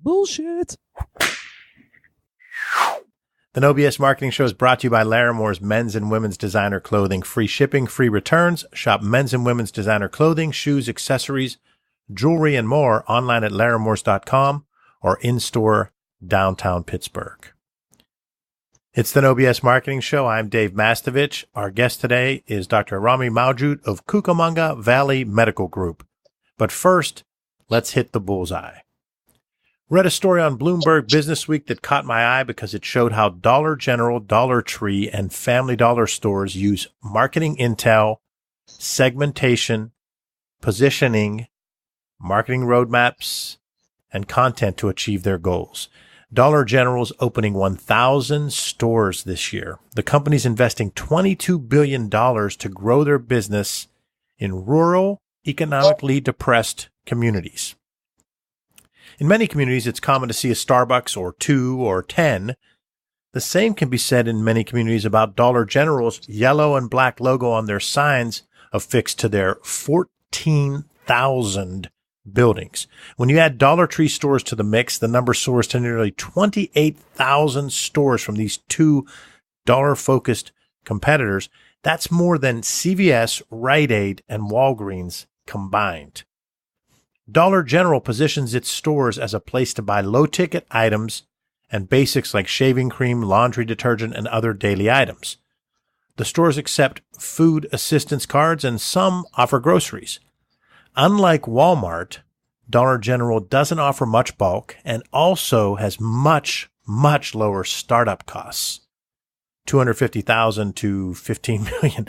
bullshit. The No BS Marketing Show is brought to you by Laramore's men's and women's designer clothing. Free shipping, free returns. Shop men's and women's designer clothing, shoes, accessories, jewelry, and more online at laramores.com or in-store downtown Pittsburgh. It's the No BS Marketing Show. I'm Dave Mastovich. Our guest today is Dr. Rahmi Mowjood of Cucamonga Valley Medical Group. But first, let's hit the bullseye. Read a story on Bloomberg Business Week that caught my eye because it showed how Dollar General, Dollar Tree, and Family Dollar stores use marketing intel, segmentation, positioning, marketing roadmaps, and content to achieve their goals. Dollar General's opening 1,000 stores this year. The company's investing $22 billion to grow their business in rural, economically depressed communities. In many communities, it's common to see a Starbucks or 2 or 10. The same can be said in many communities about Dollar General's yellow and black logo on their signs affixed to their 14,000 buildings. When you add Dollar Tree stores to the mix, the number soars to nearly 28,000 stores from these two dollar-focused competitors. That's more than CVS, Rite Aid, and Walgreens combined. Dollar General positions its stores as a place to buy low-ticket items and basics like shaving cream, laundry detergent, and other daily items. The stores accept food assistance cards and some offer groceries. Unlike Walmart, Dollar General doesn't offer much bulk and also has much, much lower startup costs, $250,000 to $15 million.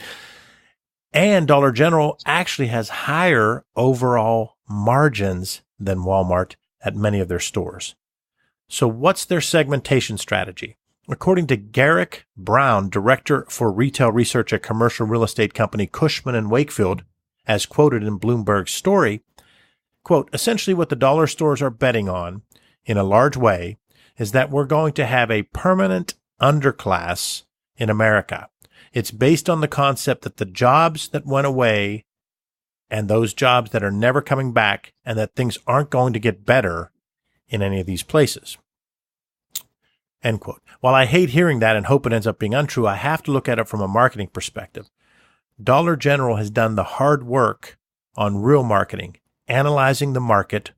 And Dollar General actually has higher overall margins than Walmart at many of their stores. So what's their segmentation strategy? According to Garrick Brown, director for retail research at commercial real estate company Cushman & Wakefield, as quoted in Bloomberg's story, quote, essentially what the dollar stores are betting on in a large way is that we're going to have a permanent underclass in America. It's based on the concept that the jobs that went away and those jobs that are never coming back and that things aren't going to get better in any of these places. End quote. While I hate hearing that and hope it ends up being untrue, I have to look at it from a marketing perspective. Dollar General has done the hard work on real marketing, analyzing the market,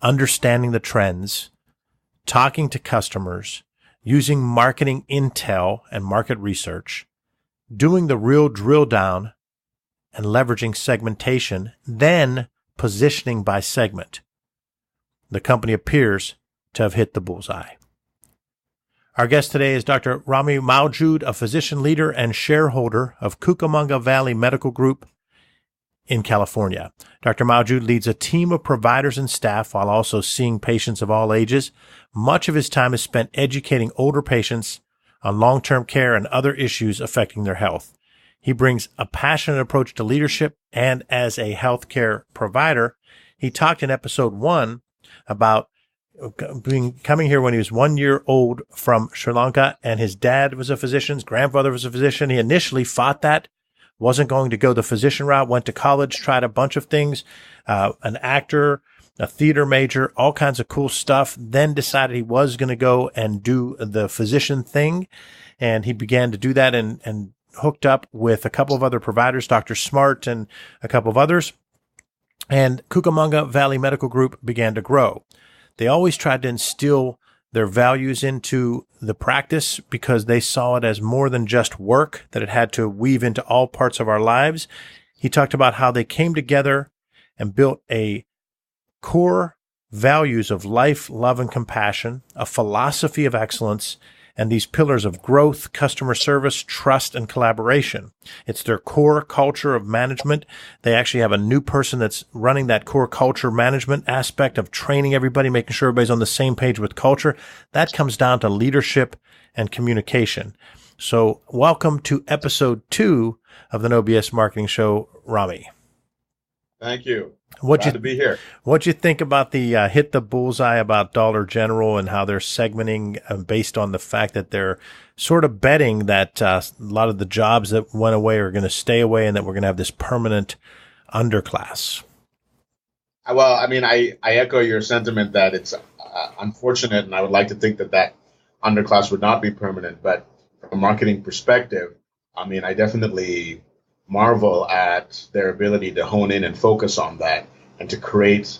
understanding the trends, talking to customers, using marketing intel and market research, doing the real drill down and leveraging segmentation, then positioning by segment. The company appears to have hit the bullseye. Our guest today is Dr. Rahmi Mowjood, a physician leader and shareholder of Cucamonga Valley Medical Group in California. Dr. Mowjood leads a team of providers and staff while also seeing patients of all ages. Much of his time is spent educating older patients on long-term care and other issues affecting their health. He brings a passionate approach to leadership, and as a healthcare provider, he talked in episode 1 about coming here when he was 1 year old from Sri Lanka, and his dad was a physician, his grandfather was a physician. He initially fought that, wasn't going to go the physician route, went to college, tried a bunch of things, an actor, a theater major, all kinds of cool stuff, then decided he was going to go and do the physician thing. And he began to do that and hooked up with a couple of other providers, Dr. Smart and a couple of others. And Cucamonga Valley Medical Group began to grow. They always tried to instill their values into the practice because they saw it as more than just work, that it had to weave into all parts of our lives. He talked about how they came together and built a core values of life, love, and compassion, a philosophy of excellence, and these pillars of growth, customer service, trust, and collaboration. It's their core culture of management. They actually have a new person that's running that core culture management aspect of training everybody, making sure everybody's on the same page with culture. That comes down to leadership and communication. So welcome to episode 2 of the No BS Marketing Show, Rahmi. Thank you. Glad to be here. What'd you think about the hit the bullseye about Dollar General and how they're segmenting based on the fact that they're sort of betting that a lot of the jobs that went away are going to stay away and that we're going to have this permanent underclass? Well, I mean, I echo your sentiment that it's unfortunate, and I would like to think that that underclass would not be permanent. But from a marketing perspective, I mean, I definitely marvel at their ability to hone in and focus on that and to create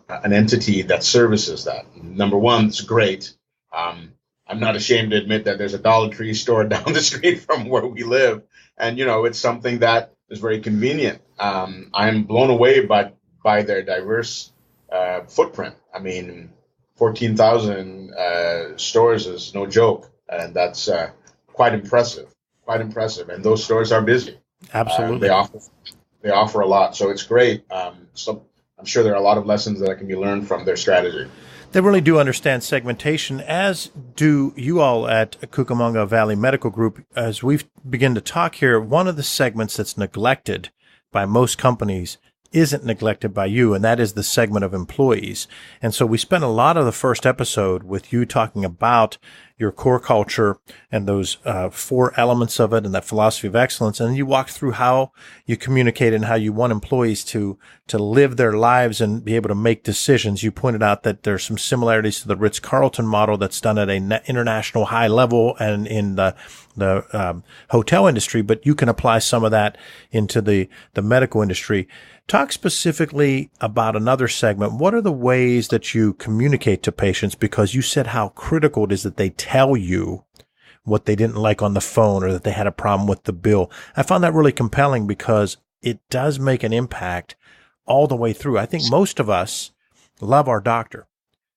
an entity that services that. Number one, it's great. I'm not ashamed to admit that there's a Dollar Tree store down the street from where we live, and it's something that is very convenient. I'm blown away by their diverse footprint. I mean, 14,000 stores is no joke, and that's quite impressive. Quite impressive, and those stores are busy. Absolutely, they offer a lot, so it's great. So I'm sure there are a lot of lessons that can be learned from their strategy. They really do understand segmentation, as do you all at Cucamonga Valley Medical Group. As we begin to talk here, one of the segments that's neglected by most companies isn't neglected by you, and that is the segment of employees. And so we spent a lot of the first episode with you talking about your core culture and those 4 elements of it and that philosophy of excellence. And you walked through how you communicate and how you want employees to live their lives and be able to make decisions. You pointed out that there's some similarities to the Ritz-Carlton model that's done at an international high level and in the hotel industry, but you can apply some of that into the medical industry. Talk specifically about another segment. What are the ways that you communicate to patients? Because you said how critical it is that they tell you what they didn't like on the phone or that they had a problem with the bill. I found that really compelling because it does make an impact all the way through. I think most of us love our doctor.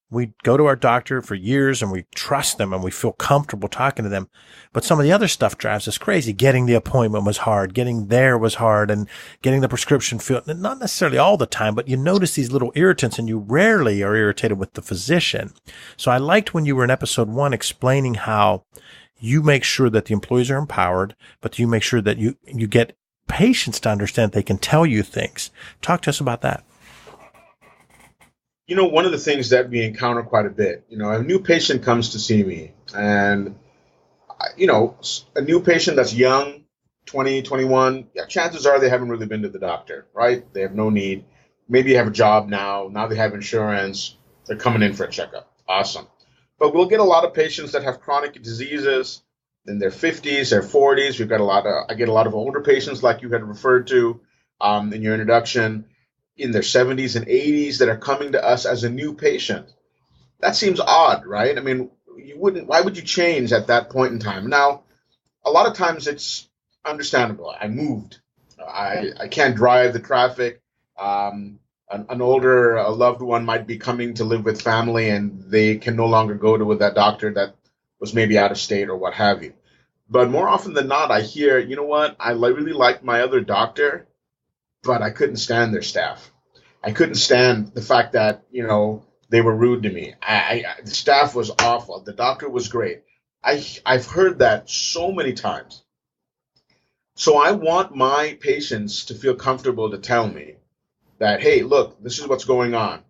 We go to our doctor for years and we trust them and we feel comfortable talking to them. But some of the other stuff drives us crazy. Getting the appointment was hard. Getting there was hard, and getting the prescription filled. Not necessarily all the time, but you notice these little irritants and you rarely are irritated with the physician. So I liked when you were in episode 1 explaining how you make sure that the employees are empowered, but you make sure that you get patients to understand they can tell you things. Talk to us about that. One of the things that we encounter quite a bit, a new patient comes to see me, and, a new patient that's young, 20, 21, yeah, chances are they haven't really been to the doctor, right? They have no need. Maybe you have a job now they have insurance, they're coming in for a checkup. Awesome. But we'll get a lot of patients that have chronic diseases in their 50s, their 40s. I get a lot of older patients like you had referred to in your introduction, in their 70s and 80s that are coming to us as a new patient. That seems odd, right? I mean, why would you change at that point in time? Now, a lot of times it's understandable. I moved. I can't drive the traffic. An older loved one might be coming to live with family and they can no longer go to that doctor that was maybe out of state or what have you. But more often than not, I hear, you know what, I really liked my other doctor, but I couldn't stand their staff. I couldn't stand the fact that, they were rude to me. The staff was awful. The doctor was great. I've heard that so many times. So I want my patients to feel comfortable to tell me that, hey, look, this is what's going on.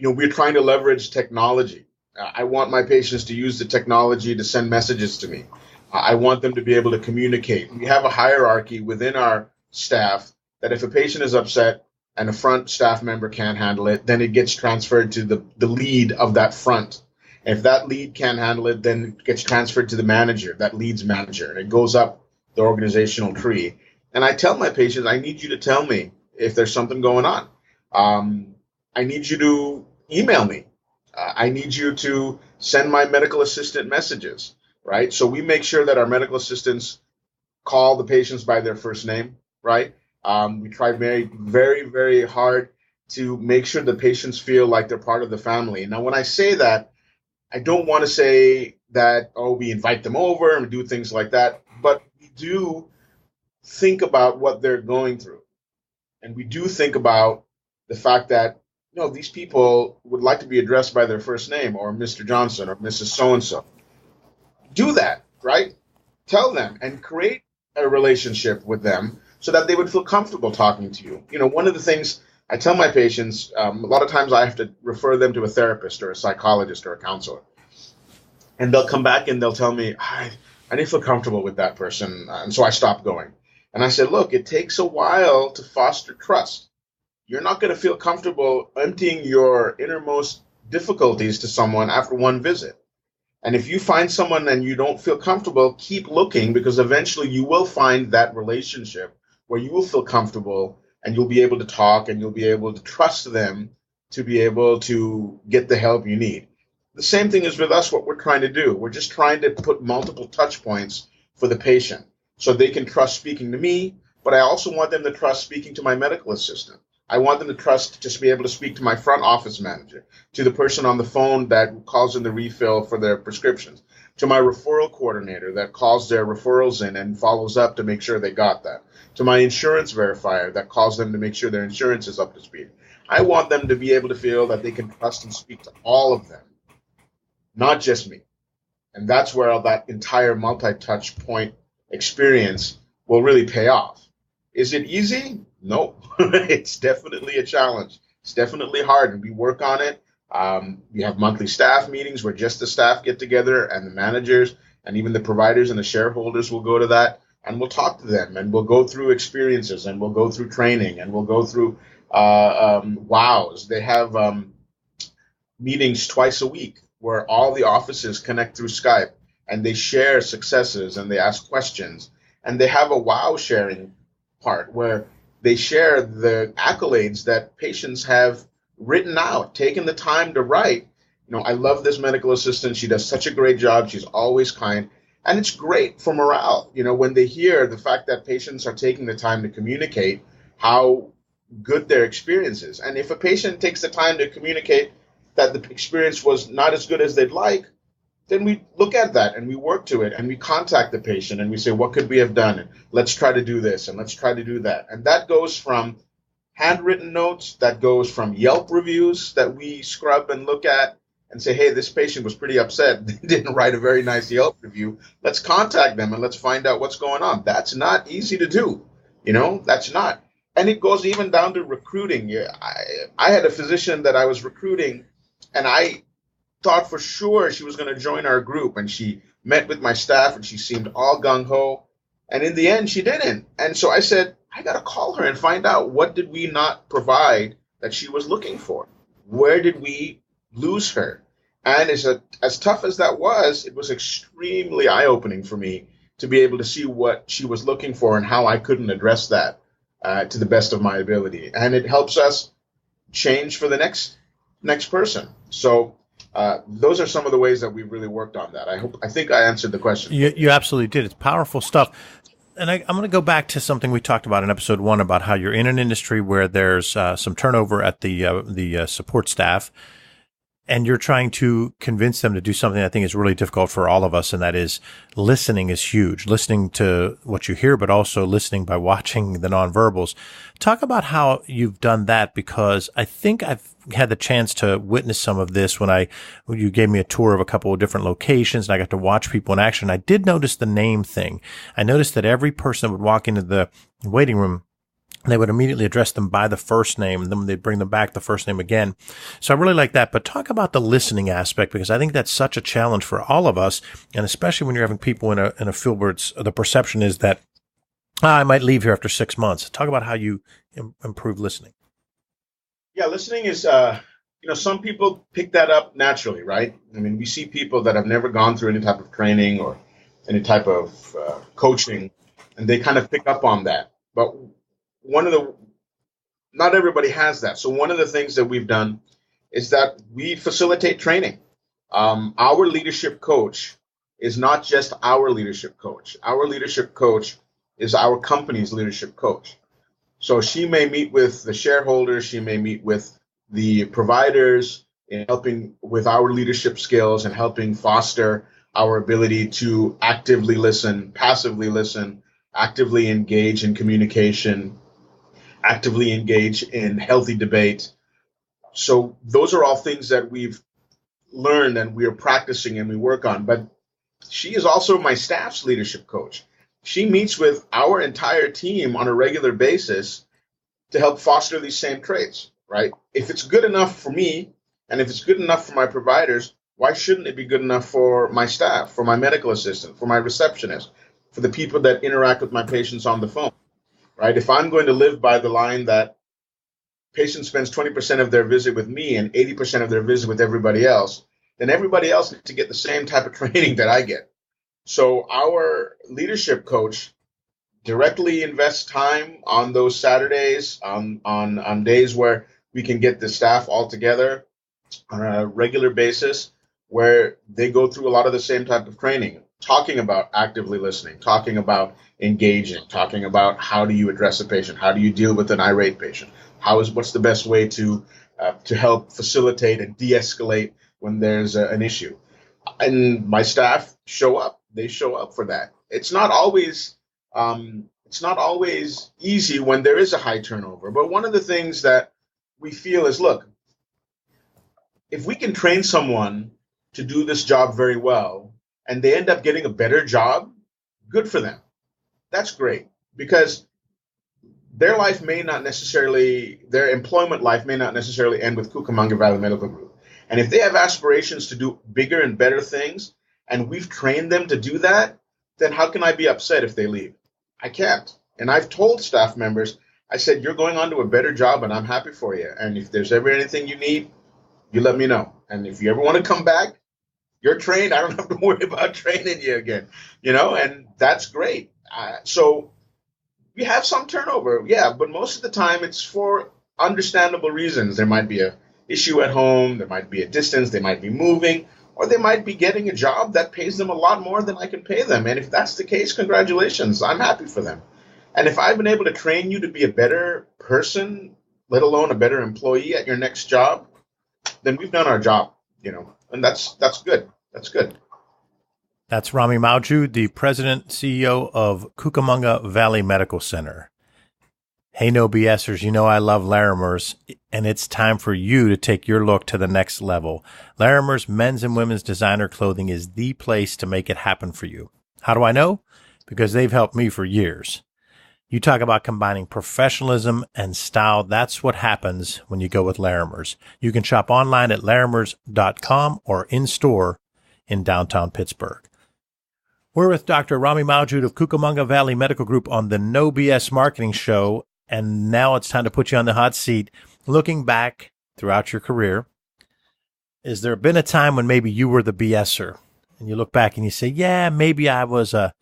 We're trying to leverage technology. I want my patients to use the technology to send messages to me. I want them to be able to communicate. We have a hierarchy within our staff that if a patient is upset and a front staff member can't handle it, then it gets transferred to the lead of that front. If that lead can't handle it, then it gets transferred to the manager, that lead's manager, and it goes up the organizational tree. And I tell my patients, I need you to tell me if there's something going on. I need you to email me. I need you to send my medical assistant messages, right? So we make sure that our medical assistants call the patients by their first name, right? We try very, very, very hard to make sure the patients feel like they're part of the family. Now, when I say that, I don't want to say that, we invite them over and do things like that, but we do think about what they're going through. And we do think about the fact that, these people would like to be addressed by their first name, or Mr. Johnson or Mrs. So-and-so. Do that, right? Tell them and create a relationship with them so that they would feel comfortable talking to you. One of the things I tell my patients, a lot of times I have to refer them to a therapist or a psychologist or a counselor. And they'll come back and they'll tell me, I didn't feel comfortable with that person, and so I stopped going. And I said, look, it takes a while to foster trust. You're not going to feel comfortable emptying your innermost difficulties to someone after one visit. And if you find someone and you don't feel comfortable, keep looking, because eventually you will find that relationship where you will feel comfortable and you'll be able to talk and you'll be able to trust them to be able to get the help you need. The same thing is with us, what we're trying to do. We're just trying to put multiple touch points for the patient so they can trust speaking to me, but I also want them to trust speaking to my medical assistant. I want them to trust to just be able to speak to my front office manager, to the person on the phone that calls in the refill for their prescriptions, to my referral coordinator that calls their referrals in and follows up to make sure they got that, to my insurance verifier that calls them to make sure their insurance is up to speed. I want them to be able to feel that they can trust and speak to all of them, not just me. And that's where that entire multi-touch point experience will really pay off. Is it easy? No. It's definitely a challenge. It's definitely hard, and we work on it. We have monthly staff meetings where just the staff get together, and the managers and even the providers and the shareholders will go to that, and we'll talk to them, and we'll go through experiences, and we'll go through training, and we'll go through wows. They have meetings twice a week where all the offices connect through Skype, and they share successes, and they ask questions, and they have a wow sharing part where they share the accolades that patients have written out, taken the time to write. I love this medical assistant. She does such a great job. She's always kind. And it's great for morale, when they hear the fact that patients are taking the time to communicate how good their experience is. And if a patient takes the time to communicate that the experience was not as good as they'd like, then we look at that and we work to it and we contact the patient and we say, what could we have done? And let's try to do this and let's try to do that. And that goes from handwritten notes, that goes from Yelp reviews that we scrub and look at and say, hey, this patient was pretty upset. They didn't write a very nice Yelp review. Let's contact them and let's find out what's going on. That's not easy to do. That's not. And it goes even down to recruiting. I had a physician that I was recruiting, and I thought for sure she was going to join our group, and she met with my staff and she seemed all gung-ho, and in the end she didn't. And so I said, I got to call her and find out, what did we not provide that she was looking for? Where did we lose her? And as tough as that was, it was extremely eye-opening for me to be able to see what she was looking for and how I couldn't address that to the best of my ability. And it helps us change for the next person. So those are some of the ways that we've really worked on that. I think I answered the question. You absolutely did. It's powerful stuff. And I'm going to go back to something we talked about in episode 1 about how you're in an industry where there's some turnover at the support staff, and you're trying to convince them to do something I think is really difficult for all of us, and that is listening is huge. Listening to what you hear, but also listening by watching the nonverbals. Talk about how you've done that, because I think I've had the chance to witness some of this when you gave me a tour of a couple of different locations, and I got to watch people in action. I did notice the name thing. I noticed that every person that would walk into the waiting room, they would immediately address them by the first name, and then they'd bring them back the first name again. So I really like that. But talk about the listening aspect, because I think that's such a challenge for all of us, and especially when you're having people in a field where the perception is that I might leave here after 6 months. Talk about how you improve listening. Yeah, listening is, some people pick that up naturally, right? I mean, we see people that have never gone through any type of training or any type of coaching, and they kind of pick up on that. But not everybody has that. So one of the things that we've done is that we facilitate training. Our leadership coach is not just our leadership coach. Our leadership coach is our company's leadership coach. So she may meet with the shareholders, she may meet with the providers in helping with our leadership skills and helping foster our ability to actively listen, passively listen, actively engage in communication, actively engage in healthy debate. So those are all things that we've learned and we are practicing and we work on. But she is also my staff's leadership coach. She meets with our entire team on a regular basis to help foster these same traits, right? If it's good enough for me and if it's good enough for my providers, why shouldn't it be good enough for my staff, for my medical assistant, for my receptionist, for the people that interact with my patients on the phone, right? If I'm going to live by the line that patient spends 20% of their visit with me and 80% of their visit with everybody else, then everybody else needs to get the same type of training that I get. So our leadership coach directly invests time on those Saturdays, on days where we can get the staff all together on a regular basis, where they go through a lot of the same type of training, talking about actively listening, talking about engaging, talking about how do you address a patient, how do you deal with an irate patient, what's the best way to help facilitate and de-escalate when there's an issue. And my staff show up. They show up for that. It's not always easy when there is a high turnover. But one of the things that we feel is, look, if we can train someone to do this job very well and they end up getting a better job, good for them. That's great, because their employment life may not necessarily end with Cucamonga Valley Medical Group. And if they have aspirations to do bigger and better things, and we've trained them to do that, then how can I be upset if they leave? I can't. And I've told staff members, I said, you're going on to a better job and I'm happy for you. And if there's ever anything you need, you let me know. And if you ever want to come back, you're trained. I don't have to worry about training you again, and that's great. So we have some turnover, yeah, but most of the time it's for understandable reasons. There might be an issue at home, there might be a distance, they might be moving, or they might be getting a job that pays them a lot more than I can pay them. And if that's the case, congratulations, I'm happy for them. And if I've been able to train you to be a better person, let alone a better employee at your next job, then we've done our job, and that's good. That's good. That's Rahmi Mowjood, the president, CEO of Cucamonga Valley Medical Center. Hey, no BSers, I love Larimer's, and it's time for you to take your look to the next level. Larimer's men's and women's designer clothing is the place to make it happen for you. How do I know? Because they've helped me for years. You talk about combining professionalism and style. That's what happens when you go with Larimer's. You can shop online at larimers.com or in-store in downtown Pittsburgh. We're with Dr. Rahmi Mowjood of Cucamonga Valley Medical Group on the No BS Marketing Show, and now it's time to put you on the hot seat. Looking back throughout your career, has there been a time when maybe you were the BSer, and you look back and you say, yeah, maybe I was a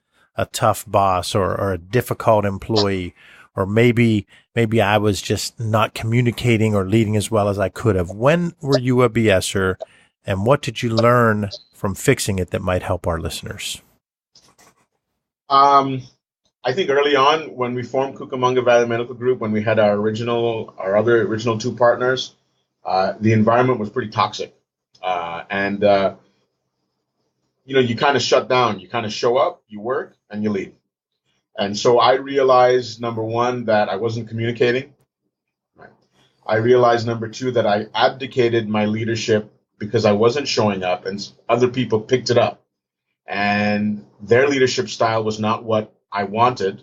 tough boss or a difficult employee, or maybe I was just not communicating or leading as well as I could have? When were you a BSer, and what did you learn from fixing it that might help our listeners? I think early on when we formed Cucamonga Valley Medical Group, when we had our other original two partners, the environment was pretty toxic. You kind of shut down. You kind of show up, you work, and you leave. And so I realized, number one, that I wasn't communicating. Right? I realized, number two, that I abdicated my leadership because I wasn't showing up, and other people picked it up. And their leadership style was not what I wanted,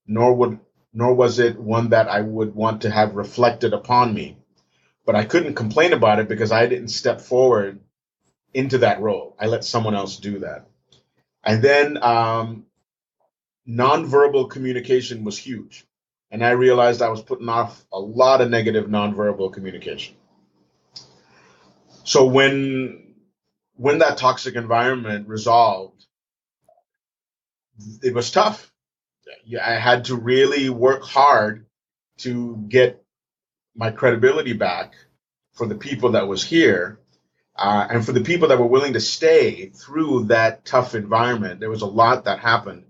nor was it one that I would want to have reflected upon me. But I couldn't complain about it because I didn't step forward into that role. I let someone else do that. And then nonverbal communication was huge. And I realized I was putting off a lot of negative nonverbal communication. So when that toxic environment resolved, it was tough. I had to really work hard to get my credibility back for the people that was here. And for the people that were willing to stay through that tough environment. There was a lot that happened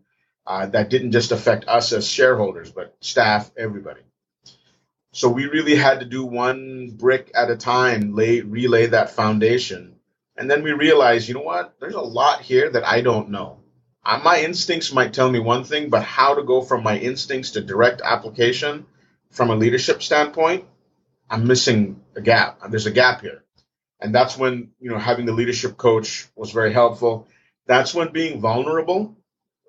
that didn't just affect us as shareholders, but staff, everybody. So we really had to do one brick at a time, relay that foundation. And then we realized, you know what? There's a lot here that I don't know. My instincts might tell me one thing, but how to go from my instincts to direct application from a leadership standpoint, I'm missing a gap. There's a gap here. And that's when, having the leadership coach was very helpful. That's when being vulnerable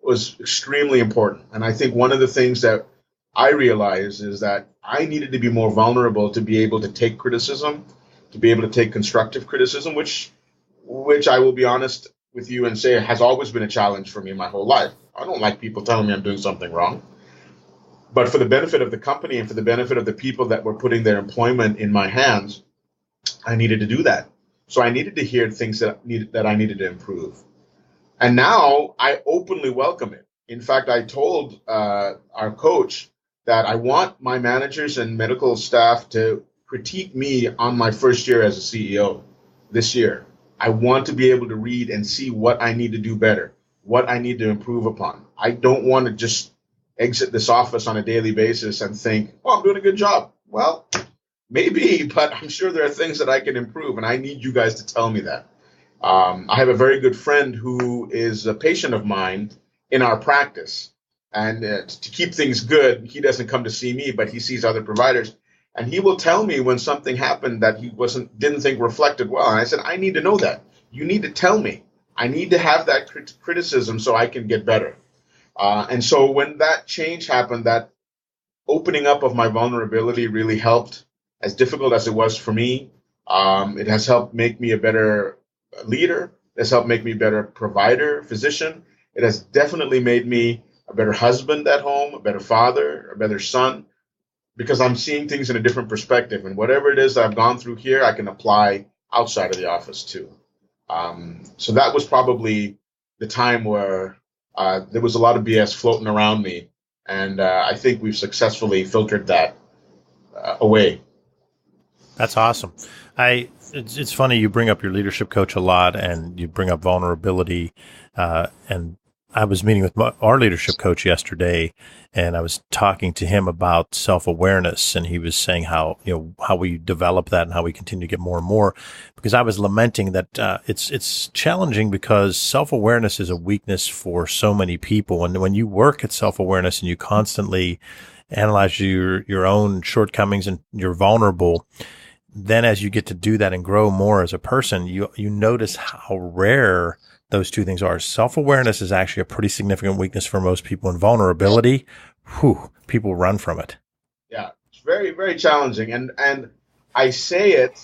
was extremely important. And I think one of the things that I realized is that I needed to be more vulnerable to be able to take criticism, to be able to take constructive criticism, which I will be honest with you and say has always been a challenge for me my whole life. I don't like people telling me I'm doing something wrong. But for the benefit of the company and for the benefit of the people that were putting their employment in my hands, I needed to do that. So I needed to hear things that I needed to improve. And now I openly welcome it. In fact, I told our coach that I want my managers and medical staff to critique me on my first year as a CEO this year. I want to be able to read and see what I need to do better, what I need to improve upon. I don't want to just exit this office on a daily basis and think, oh, I'm doing a good job. Well, maybe, but I'm sure there are things that I can improve, and I need you guys to tell me that. I have a very good friend who is a patient of mine in our practice. And to keep things good, he doesn't come to see me, but he sees other providers. And he will tell me when something happened that he didn't think reflected well. And I said, I need to know that. You need to tell me. I need to have that criticism so I can get better. And so when that change happened, that opening up of my vulnerability really helped. As difficult as it was for me, it has helped make me a better leader. It has helped make me a better provider, physician. It has definitely made me a better husband at home, a better father, a better son, because I'm seeing things in a different perspective. And whatever it is that I've gone through here, I can apply outside of the office too. So that was probably the time where there was a lot of BS floating around me. And I think we've successfully filtered that away. That's awesome. It's funny you bring up your leadership coach a lot, and you bring up vulnerability. And I was meeting with our leadership coach yesterday, and I was talking to him about self-awareness, and he was saying how we develop that and how we continue to get more and more. Because I was lamenting that it's challenging because self-awareness is a weakness for so many people, and when you work at self-awareness and you constantly analyze your own shortcomings and you're vulnerable, then as you get to do that and grow more as a person, you notice how rare those two things are. Self-awareness is actually a pretty significant weakness for most people, and vulnerability, people run from it. Yeah, it's very, very challenging. And I say it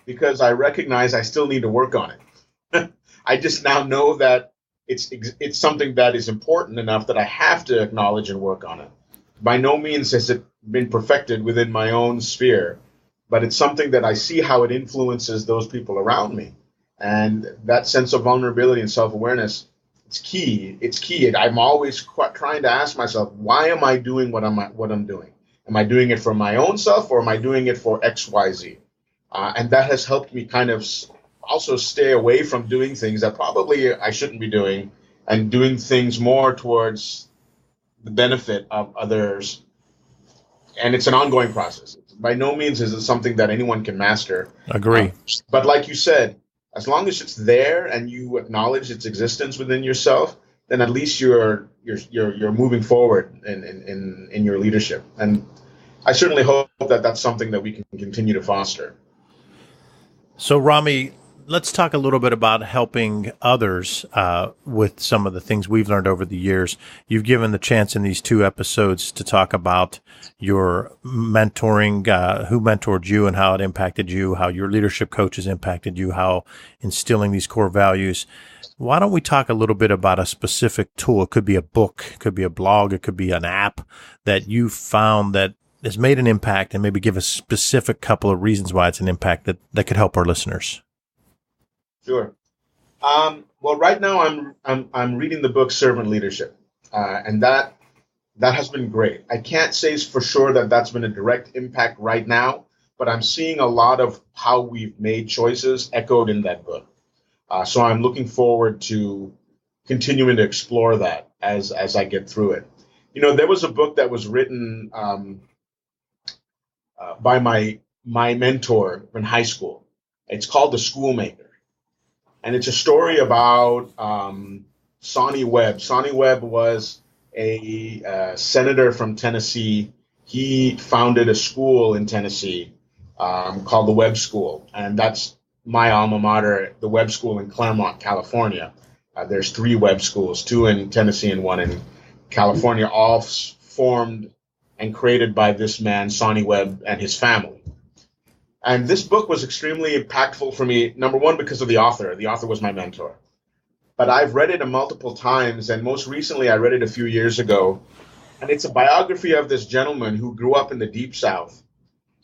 because I recognize I still need to work on it. I just now know that it's something that is important enough that I have to acknowledge and work on it. By no means has it been perfected within my own sphere, but it's something that I see how it influences those people around me. And that sense of vulnerability and self-awareness, it's key. It's key. I'm always trying to ask myself, why am I doing what I'm doing? Am I doing it for my own self, or am I doing it for X, Y, Z? And that has helped me kind of also stay away from doing things that probably I shouldn't be doing, and doing things more towards the benefit of others. And it's an ongoing process. By no means is it something that anyone can master. Agree. But like you said, as long as it's there and you acknowledge its existence within yourself, then at least you're moving forward in your leadership. And I certainly hope that that's something that we can continue to foster. So, Rahmi, let's talk a little bit about helping others with some of the things we've learned over the years. You've given the chance in these 2 episodes to talk about your mentoring, who mentored you and how it impacted you, how your leadership coaches impacted you, how instilling these core values. Why don't we talk a little bit about a specific tool? It could be a book, it could be a blog, it could be an app that you found that has made an impact, and maybe give a specific couple of reasons why it's an impact that could help our listeners. Sure. Well, right now I'm reading the book Servant Leadership, and that has been great. I can't say for sure that that's been a direct impact right now, but I'm seeing a lot of how we've made choices echoed in that book. So I'm looking forward to continuing to explore that as I get through it. There was a book that was written by my mentor in high school. It's called The Schoolmaker. And it's a story about Sonny Webb. Sonny Webb was a senator from Tennessee. He founded a school in Tennessee called the Webb School. And that's my alma mater, the Webb School in Claremont, California. There's 3 Webb schools, 2 in Tennessee and 1 in California, all formed and created by this man, Sonny Webb, and his family. And this book was extremely impactful for me, number one, because of the author. The author was my mentor. But I've read it multiple times, and most recently I read it a few years ago. And it's a biography of this gentleman who grew up in the Deep South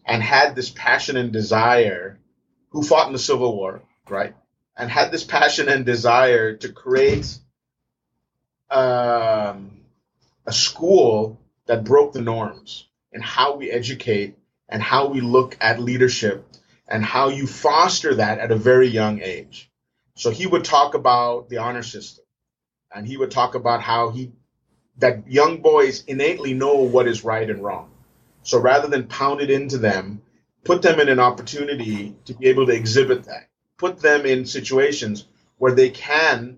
and had this passion and desire, who fought in the Civil War, right? And had this passion and desire to create a school that broke the norms in how we educate and how we look at leadership and how you foster that at a very young age. So he would talk about the honor system, and he would talk about how that young boys innately know what is right and wrong. So rather than pound it into them, put them in an opportunity to be able to exhibit that. Put them in situations where they can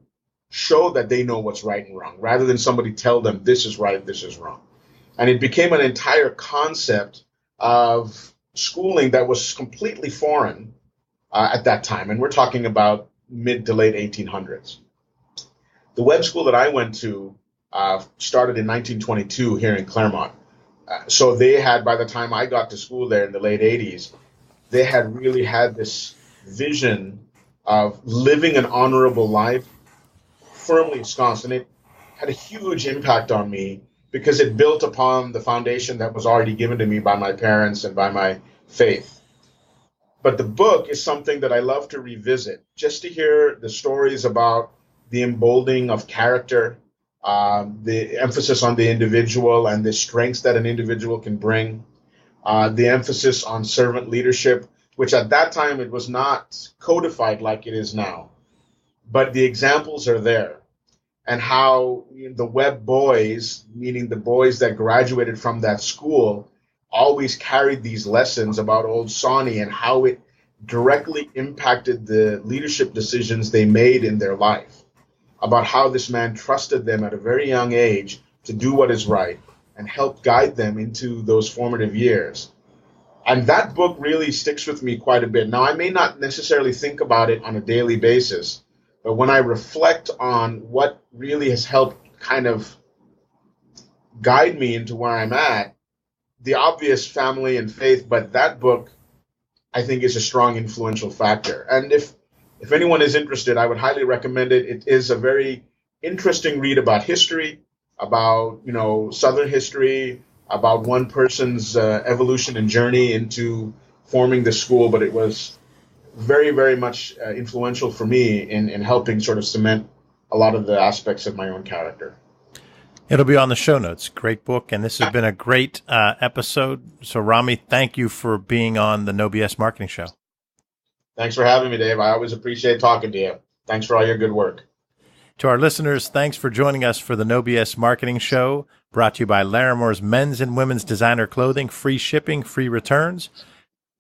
show that they know what's right and wrong, rather than somebody tell them this is right, this is wrong. And it became an entire concept of schooling that was completely foreign at that time. And we're talking about mid to late 1800s. The web school that I went to started in 1922 here in Claremont. So they had, by the time I got to school there in the late 80s, they had really had this vision of living an honorable life firmly ensconced. And it had a huge impact on me because it built upon the foundation that was already given to me by my parents and by my faith. But the book is something that I love to revisit, just to hear the stories about the emboldening of character, the emphasis on the individual and the strengths that an individual can bring, the emphasis on servant leadership, which at that time it was not codified like it is now. But the examples are there. And how the Webb boys, meaning the boys that graduated from that school, always carried these lessons about Old Sawney and how it directly impacted the leadership decisions they made in their life, about how this man trusted them at a very young age to do what is right and help guide them into those formative years. And that book really sticks with me quite a bit. Now, I may not necessarily think about it on a daily basis, but when I reflect on what really has helped kind of guide me into where I'm at, the obvious family and faith, but that book, I think, is a strong influential factor. And if anyone is interested, I would highly recommend it. It is a very interesting read about history, about, Southern history, about one person's evolution and journey into forming the school. But it was very, very much influential for me in helping sort of cement a lot of the aspects of my own character. It'll be on the show notes. Great book. And this has been a great episode. So, Rahmi, thank you for being on the No BS Marketing Show. Thanks for having me, Dave. I always appreciate talking to you. Thanks for all your good work. To our listeners, thanks for joining us for the No BS Marketing Show, brought to you by Laramore's men's and women's designer clothing, free shipping, free returns.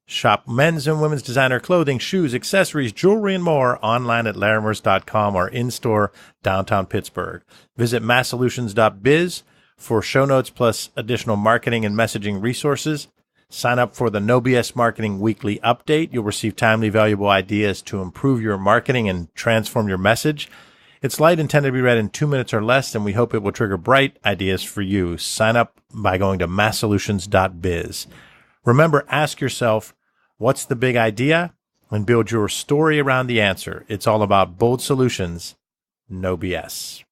Shop men's and women's designer clothing, shoes, accessories, jewelry, and more online at laramores.com or in-store downtown Pittsburgh. Visit masssolutions.biz for show notes plus additional marketing and messaging resources. Sign up for the No BS Marketing Weekly Update. You'll receive timely, valuable ideas to improve your marketing and transform your message. It's light, intended to be read in 2 minutes or less, and we hope it will trigger bright ideas for you. Sign up by going to masssolutions.biz. Remember, ask yourself, what's the big idea? And build your story around the answer. It's all about bold solutions, no BS.